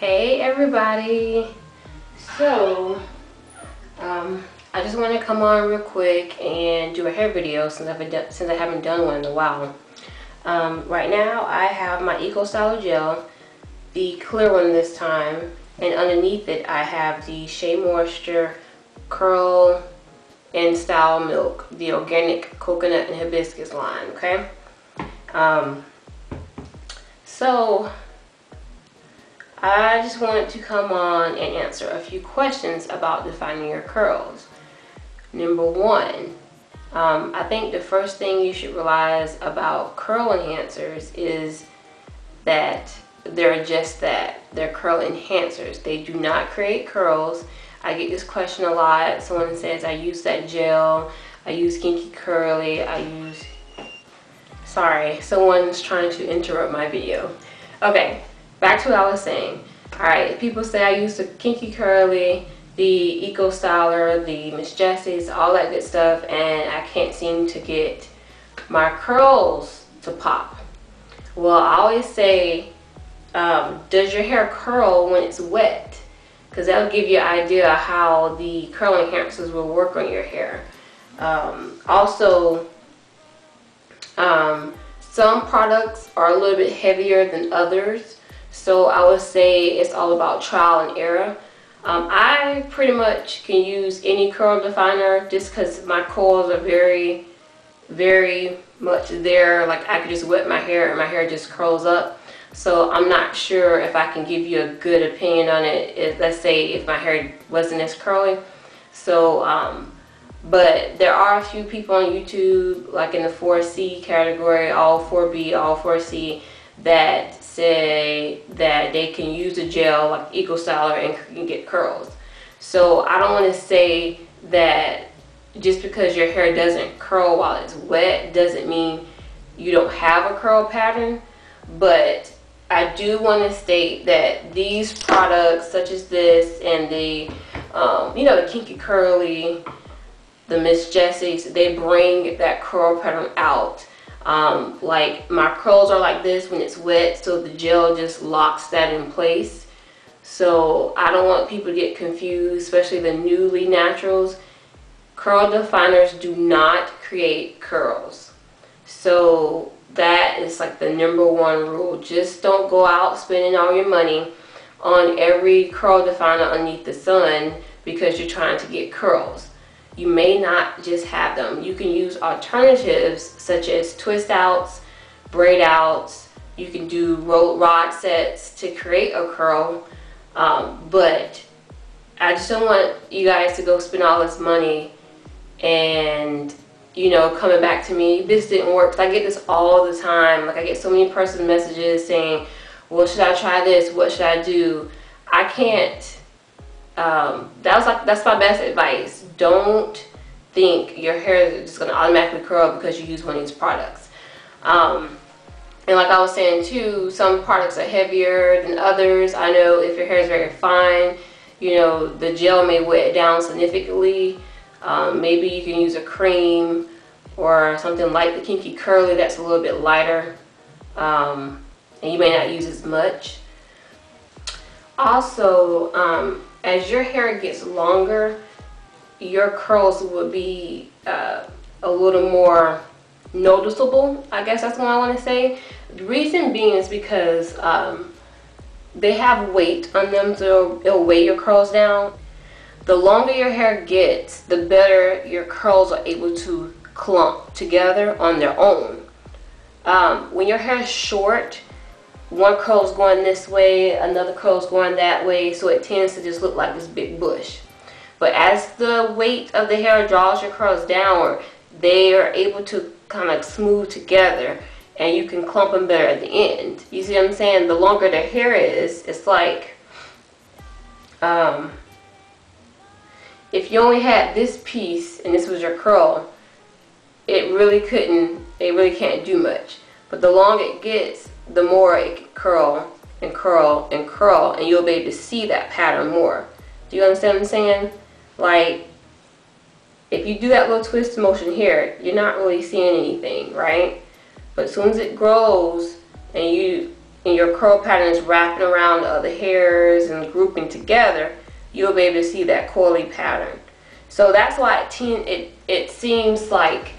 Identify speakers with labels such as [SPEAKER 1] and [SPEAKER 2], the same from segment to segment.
[SPEAKER 1] Hey everybody. So I just want to come on real quick and do a hair video since I haven't done one in a while. Right now I have my Eco Styler gel, the clear one this time, and underneath it I have the Shea Moisture Curl and Style Milk, the organic coconut and hibiscus line. Okay. So I just wanted to come on and answer a few questions about defining your curls. Number one, I think the first thing you should realize about curl enhancers is that they're just that. They're curl enhancers. They do not create curls. I get this question a lot. Someone says, I use that gel, I use Kinky Curly, Sorry, someone's trying to interrupt my video. Okay. Back to what I was saying. Alright, people say I use the Kinky Curly, the Eco Styler, the Miss Jessie's, all that good stuff, and I can't seem to get my curls to pop. Well, I always say, does your hair curl when it's wet? Because that'll give you an idea of how the curl enhancers will work on your hair. Some products are a little bit heavier than others. So I would say it's all about trial and error. I pretty much can use any curl definer just because my coils are very, very much there. Like I could just wet my hair and my hair just curls up. So I'm not sure if I can give you a good opinion on it. Let's say if my hair wasn't as curly. So, but there are a few people on YouTube, like in the 4C category, all 4B, all 4C, that say that they can use a gel like Eco Styler and can get curls. So I don't want to say that just because your hair doesn't curl while it's wet doesn't mean you don't have a curl pattern, but I do want to state that these products such as this and the the Kinky Curly, the Miss Jessie's, they bring that curl pattern out. Like my curls are like this when it's wet, so the gel just locks that in place. So I don't want people to get confused, especially the newly naturals. Curl definers do not create curls. So that is like the #1 rule. Just don't go out spending all your money on every curl definer underneath the sun because you're trying to get curls. You may not just have them. You can use alternatives such as twist outs, braid outs. You can do rod sets to create a curl. But I just don't want you guys to go spend all this money and coming back to me, this didn't work. I get this all the time. Like I get so many personal messages saying, well, should I try this? What should I do? I can't. That's my best advice. Don't think your hair is just going to automatically curl because you use one of these products. And like I was saying too, some products are heavier than others. I know if your hair is very fine, the gel may wet it down significantly. Maybe you can use a Creme or something like the Kinky Curly that's a little bit lighter. And you may not use as much. Also, as your hair gets longer, your curls would be a little more noticeable. I guess that's what I want to say. The reason being is because they have weight on them, so it'll weigh your curls down. The longer your hair gets, the better your curls are able to clump together on their own. When your hair is short, one curl is going this way, another curl is going that way, so it tends to just look like this big bush. But as the weight of the hair draws your curls downward, they are able to kind of smooth together and you can clump them better at the end. You see what I'm saying? The longer the hair is, it's like if you only had this piece and this was your curl, it really can't do much. But the longer it gets, the more it can curl and curl and curl, and you'll be able to see that pattern more. Do you understand what I'm saying? Like, if you do that little twist motion here, you're not really seeing anything, right? But as soon as it grows and you and your curl pattern is wrapping around the other hairs and grouping together, you'll be able to see that coily pattern. So that's why it seems like,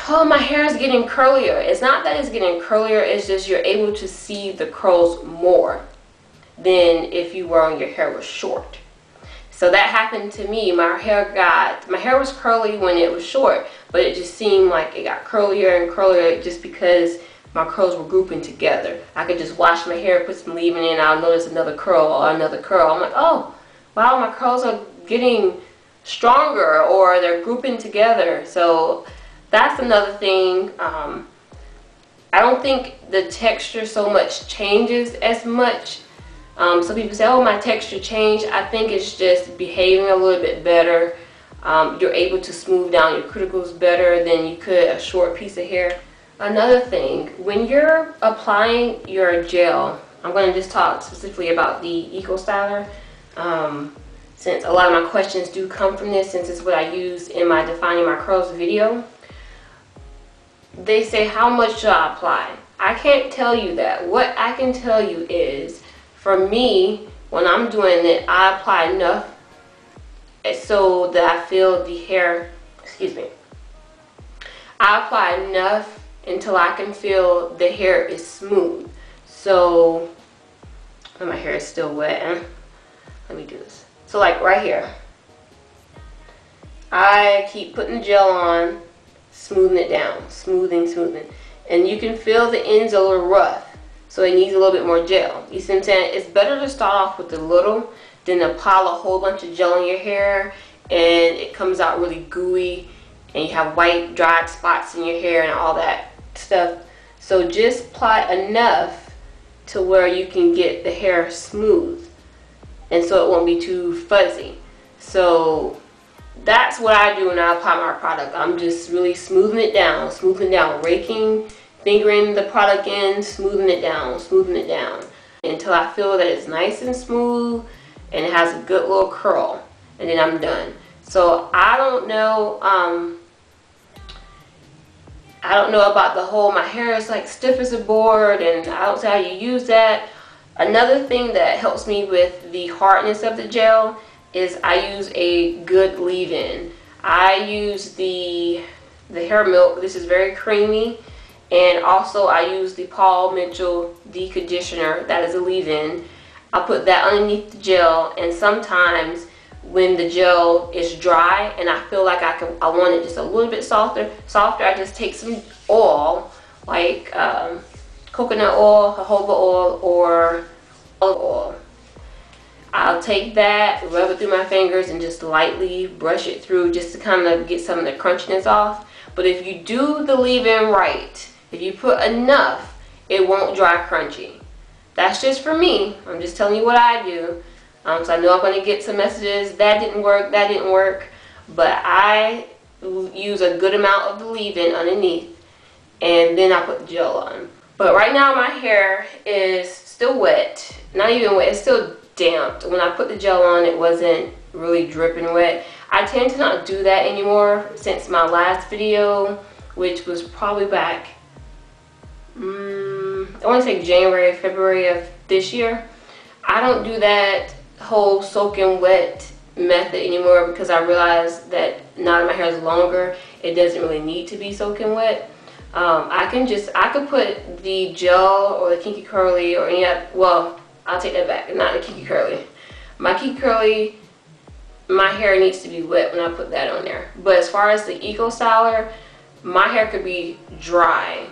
[SPEAKER 1] oh, my hair is getting curlier. It's not that it's getting curlier, it's just you're able to see the curls more than if you were on your hair was short. So that happened to me. My hair was curly when it was short, but it just seemed like it got curlier and curlier just because my curls were grouping together. I could just wash my hair, put some leave-in in, I'll notice another curl or another curl. I'm like, oh, wow, my curls are getting stronger, or they're grouping together. So that's another thing. I don't think the texture so much changes as much. Some people say, oh, my texture changed. I think it's just behaving a little bit better. You're able to smooth down your cuticles better than you could a short piece of hair. Another thing, when you're applying your gel, I'm going to just talk specifically about the Eco Styler, since a lot of my questions do come from this, since it's what I use in my Defining My Curls video. They say, how much should I apply? I can't tell you that. What I can tell you is, for me, when I'm doing it, I apply enough so that I feel the hair, I apply enough until I can feel the hair is smooth. So, oh, my hair is still wet. Let me do this. So like right here, I keep putting the gel on, smoothing it down, smoothing. And you can feel the ends a little rough. So it needs a little bit more gel. You see what I'm saying? It's better to start off with a little than to pile a whole bunch of gel in your hair and it comes out really gooey and you have white dried spots in your hair and all that stuff. So just apply enough to where you can get the hair smooth and so it won't be too fuzzy. So that's what I do when I apply my product. I'm just really smoothing it down, raking, fingering the product in, smoothing it down until I feel that it's nice and smooth and it has a good little curl, and then I'm done. So I don't know about the whole my hair is like stiff as a board, and I don't see how you use that. Another thing that helps me with the hardness of the gel is I use a good leave-in. I use the hair milk. This is very creamy. And also I use the Paul Mitchell deconditioner. That is a leave-in. I put that underneath the gel, and sometimes when the gel is dry and I feel like I want it just a little bit softer, I just take some oil, like coconut oil, jojoba oil, or olive oil. I'll take that, rub it through my fingers, and just lightly brush it through just to kind of get some of the crunchiness off. But if you do the leave-in right, if you put enough, it won't dry crunchy. That's just for me. I'm just telling you what I do. So I know I'm going to get some messages, that didn't work. But I use a good amount of the leave-in underneath, and then I put the gel on. But right now my hair is still wet. Not even wet, it's still damp. When I put the gel on, it wasn't really dripping wet. I tend to not do that anymore since my last video, which was probably back, I want to say January or February of this year. I don't do that whole soaking wet method anymore because I realized that now that my hair is longer, it doesn't really need to be soaking wet. I could put the gel or the Kinky Curly or any other, well, I'll take that back, not the Kinky Curly. My Kinky Curly, my hair needs to be wet when I put that on there. But as far as the Eco Styler, my hair could be dry.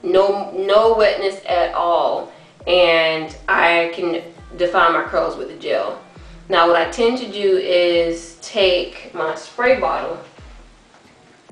[SPEAKER 1] No wetness at all. And I can define my curls with the gel. Now what I tend to do is take my spray bottle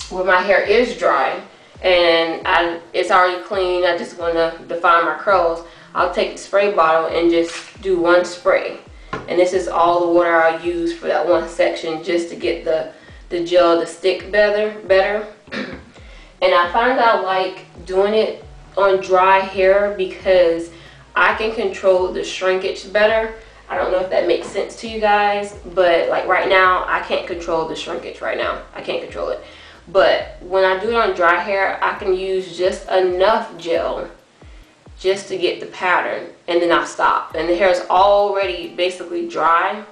[SPEAKER 1] where my hair is dry and it's already clean, I just want to define my curls. I'll take the spray bottle and just do one spray. And this is all the water I use for that one section just to get the gel to stick better. And I find that I like doing it on dry hair because I can control the shrinkage better. I don't know if that makes sense to you guys, but like right now, I can't control the shrinkage right now. I can't control it. But when I do it on dry hair, I can use just enough gel just to get the pattern, and then I stop. And the hair is already basically dry.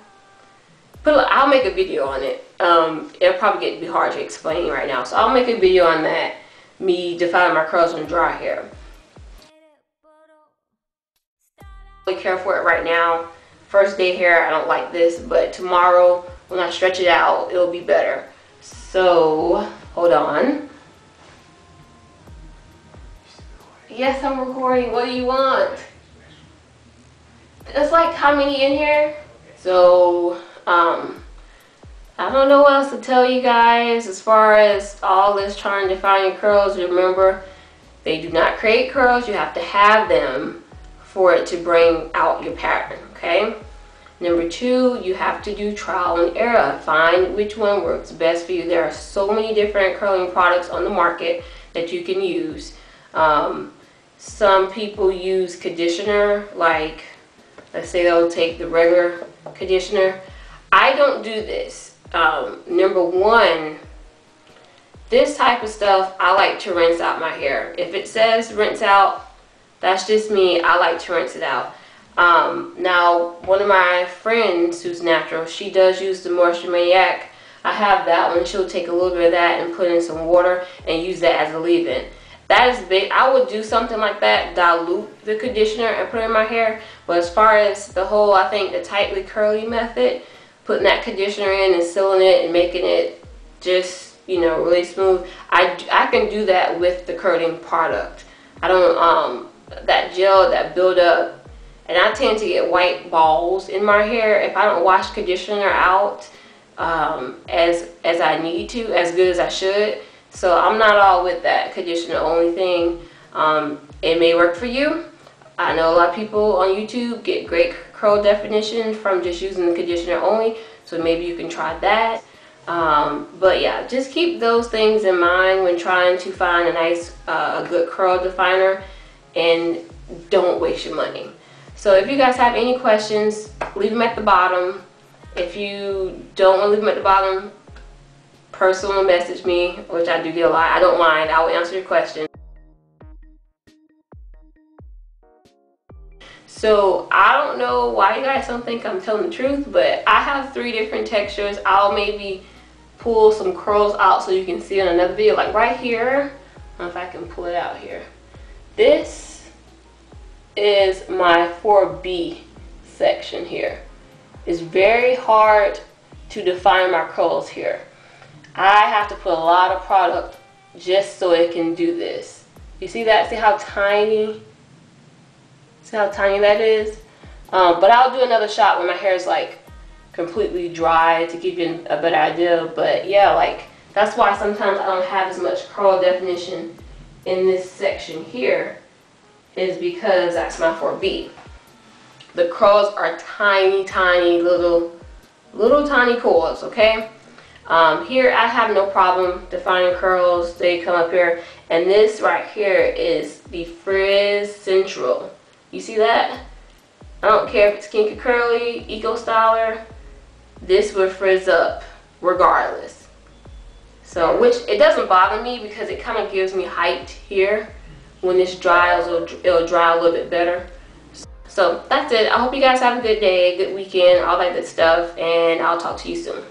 [SPEAKER 1] I'll make a video on it. It'll probably be hard to explain right now, so I'll make a video on that, me defining my curls on dry hair. Really care for it right now. First day hair, I don't like this, but tomorrow when I stretch it out, it'll be better. So hold on. Yes, I'm recording. What do you want? It's like how many in here? So I don't know what else to tell you guys as far as all this trying to define your curls. Remember, they do not create curls. You have to have them for it to bring out your pattern, okay? Number 2, you have to do trial and error. Find which one works best for you. There are so many different curling products on the market that you can use. Some people use conditioner, like let's say they'll take the regular conditioner. I don't do this. Number 1, this type of stuff, I like to rinse out my hair. If it says rinse out, that's just me. I like to rinse it out. Now, one of my friends who's natural, she does use the Moisture Maniac. I have that one. She'll take a little bit of that and put in some water and use that as a leave-in. That is big. I would do something like that, dilute the conditioner and put it in my hair. But as far as the whole, I think the tightly curly method, putting that conditioner in and sealing it and making it just, you know, really smooth, I can do that with the curling product. I don't, that gel, that build up, and I tend to get white balls in my hair if I don't wash conditioner out as I need to, as good as I should. So I'm not all with that conditioner only thing. It may work for you. I know a lot of people on YouTube get great curl definition from just using the conditioner only, so maybe you can try that. But yeah, just keep those things in mind when trying to find a nice, a good curl definer, and don't waste your money. So if you guys have any questions, leave them at the bottom. If you don't want to leave them at the bottom, personal message me, which I do get a lot. I don't mind. I will answer your question. So I don't know why you guys don't think I'm telling the truth, but I have 3 different textures. I'll maybe pull some curls out so you can see in another video. Like right here, I don't know if I can pull it out here. This is my 4B section here. It's very hard to define my curls here. I have to put a lot of product just so it can do this. You see that? See how tiny? See how tiny that is? But I'll do another shot when my hair is like completely dry to give you a better idea. But yeah, like that's why sometimes I don't have as much curl definition in this section here, is because that's my 4B. The curls are tiny, tiny little tiny coils, okay? Here I have no problem defining curls. They come up here, and this right here is the Frizz Central. You see that? I don't care if it's Kinky Curly, Eco Styler, this will frizz up regardless. So, which it doesn't bother me because it kind of gives me height here. When it's dry, it'll dry a little bit better. So that's it. I hope you guys have a good day, good weekend, all that good stuff, and I'll talk to you soon.